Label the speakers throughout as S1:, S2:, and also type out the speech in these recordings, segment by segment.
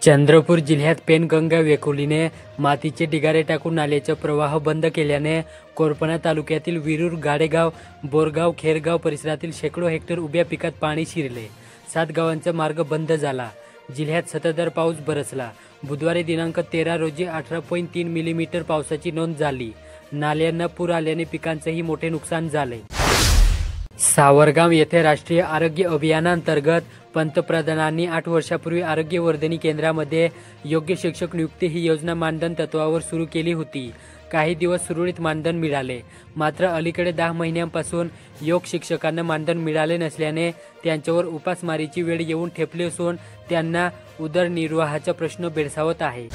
S1: चंद्रपूर जिल्ह्यात पेनगंगा वेकोलीने मातीचे ढिगारे टाकून नाल्याचा प्रवाह बंद केल्याने कोरपणा तालुक्यातील विरूर, गाडेगाव, बोरगाव, खेरगाव परिसरातील शेकडो हेक्टर उभ्या पिकात पाणी शिरले. 7 गावांचा मार्ग बंद झाला. जिल्ह्यात संततधार पाऊस बरसला. बुधवारी दिनांक 13 रोजी 18.3 मिलीमीटर पावसाची नोंद झाली. नाल्यांना पूर आल्याने पिकांचेही मोठे नुकसान झाले. सावरगाम येथे राष्ट्रीय आरोग्य अभियानांतर्गत पंतप्रधानांनी 8 वर्षापूर्वी आरोग्य वर्धिनी केंद्रामध्ये योग्य शिक्षक नियुक्ती ही योजना मानधन तत्वावर सुरू केली होती. काही दिवस सुरळीत मानधन मिळाले. मात्र अलीकडे 10 महिन्यांपासून योग शिक्षकांना मानधन मिळाले नसल्याने त्यांच्यावर उपासमारीची वेळ येऊन ठेपली असून त्यांना उदरनिर्वाहाचा प्रश्न भेडसावत आहे.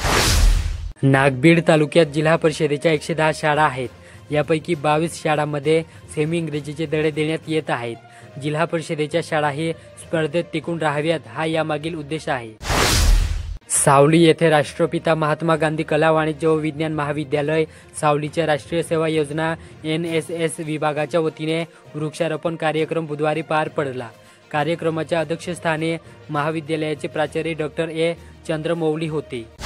S1: नागबीड तालुक्यात जिल्हा परिषदेच्या 110 शाळा आहेत. यापैकी 22 शाळांमध्ये सेमी इंग्रजीचे धडे देण्यात येत आहेत. जिल्हा परिषदेच्या शाळाही स्पर्धेत टिकून राहाव्यात हा यामागील उद्देश आहे. सावली येथे राष्ट्रपिता महात्मा गांधी कला, वाणिज्य व विज्ञान महाविद्यालय सावलीच्या राष्ट्रीय सेवा योजना NSS विभागाच्या वतीने वृक्षारोपण कार्यक्रम बुधवारी पार पडला. कार्यक्रमाच्या अध्यक्षस्थानी महाविद्यालयाचे प्राचार्य डॉक्टर A. चंद्रमौली होते.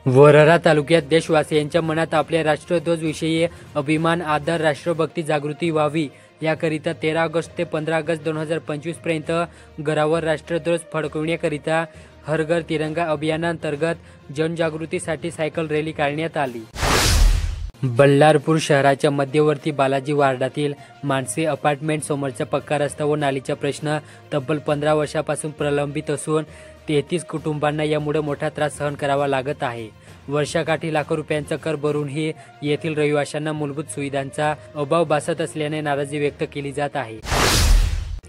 S1: वरोरा तालुक्यात देशवासियांच्या मनात आपल्या राष्ट्रध्वजविषयी अभिमान, आदर, राष्ट्रभक्ती जागृती व्हावी याकरिता 13 ऑगस्ट ते 15 ऑगस्ट 2025 पर्यंत घरावर राष्ट्रध्वज फडकविण्याकरिता हर घर तिरंगा अभियानांतर्गत जनजागृतीसाठी सायकल रॅली काढण्यात आली. बल्लारपूर शहराच्या मध्यवर्ती बालाजी वार्डातील मानसी अपार्टमेंट समोरचा पक्का रस्ता व नालीचा प्रश्न तब्बल 15 वर्षापासून प्रलंबित असून 33 कुटुंबांना यामुळे मोठा त्रास सहन करावा लागत आहे. वर्षाकाठी लाखो रुपयांचा कर भरूनही येथील रहिवाशांना मूलभूत सुविधांचा अभाव भासत असल्याने नाराजी व्यक्त केली जात आहे.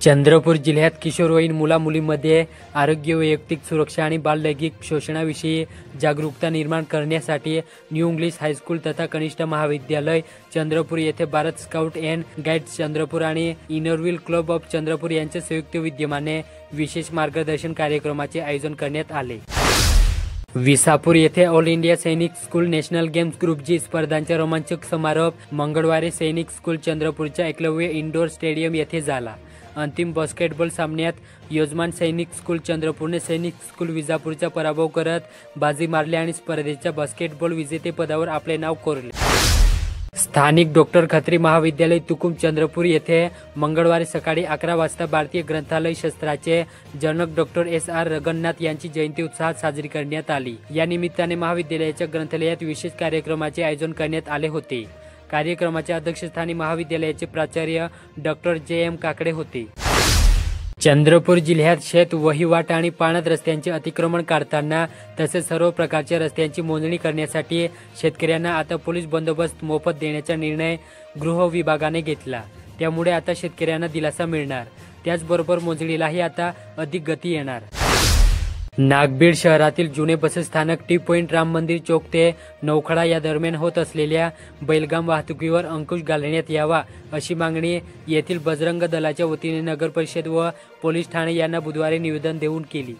S1: चंद्रपूर जिल्ह्यात किशोरवयीन मुला-मुलींमध्ये आरोग्य, वैयक्तिक सुरक्षा आणि बाललैंगिक शोषणाविषयी जागरूकता निर्माण करण्यासाठी न्यू इंग्लिश हायस्कूल तथा कनिष्ठ महाविद्यालय चंद्रपूर येथे Bharat scout and guides Chandrapur आणि इनरव्हील क्लब ऑफ चंद्रपूर यांच्या संयुक्त विद्यमाने विशेष मार्गदर्शन कार्यक्रमाचे आयोजन करण्यात आले. विसापूर येथे ऑल इंडिया सैनिक स्कूल नॅशनल गेम्स ग्रुप जी स्पर्धांचा रोमांचक समारोप मंगळवारी सैनिक स्कूल चंद्रपूरच्या एकलव्य इंडोर स्टेडियम येथे झाला. अंतिम बास्केटबॉल सामन्यात यजमान सैनिक स्कूल चंद्रपूरने सैनिक स्कूल विजापूरचा पराभव करत बाजी मारली आणि स्पर्धेच्या बास्केटबॉल विजेतेपदावर आपले नाव कोरले. स्थानिक डॉक्टर खत्री महाविद्यालय तुकुम चंद्रपूर येथे मंगळवारी सकाळी 11 वाजता भारतीय ग्रंथालय शास्त्राचे जनक डॉक्टर S.R. रघुनाथ यांची जयंती उत्साहात साजरी करण्यात आली. या निमित्ताने महाविद्यालयाच्या ग्रंथालयात विशेष कार्यक्रमाचे आयोजन करण्यात आले होते. कार्यक्रमाच्या अध्यक्षस्थानी महाविद्यालयाचे प्राचार्य डॉक्टर J.M. काकडे होते. चंद्रपूर जिल्ह्यात शेत, वहिवाट आणि पाणत रस्त्यांचे अतिक्रमण काढताना तसेच सर्व प्रकारच्या रस्त्यांची मोजणी करण्यासाठी शेतकऱ्यांना आता पोलीस बंदोबस्त मोफत देण्याचा निर्णय गृह विभागाने घेतला. त्यामुळे आता शेतकऱ्यांना दिलासा मिळणार. त्याचबरोबर मोजणीलाही आता अधिक गती येणार. नागबीड शहरातील जुने बसस्थानक टी पॉइंट, राम मंदिर चौक ते नौखडा या दरम्यान होत असलेल्या बैलगाम वाहतुकीवर अंकुश घालण्यात यावा अशी मागणी येथील बजरंग दलाच्या वतीने नगर परिषद व पोलीस ठाणे यांना बुधवारी निवेदन देऊन केली.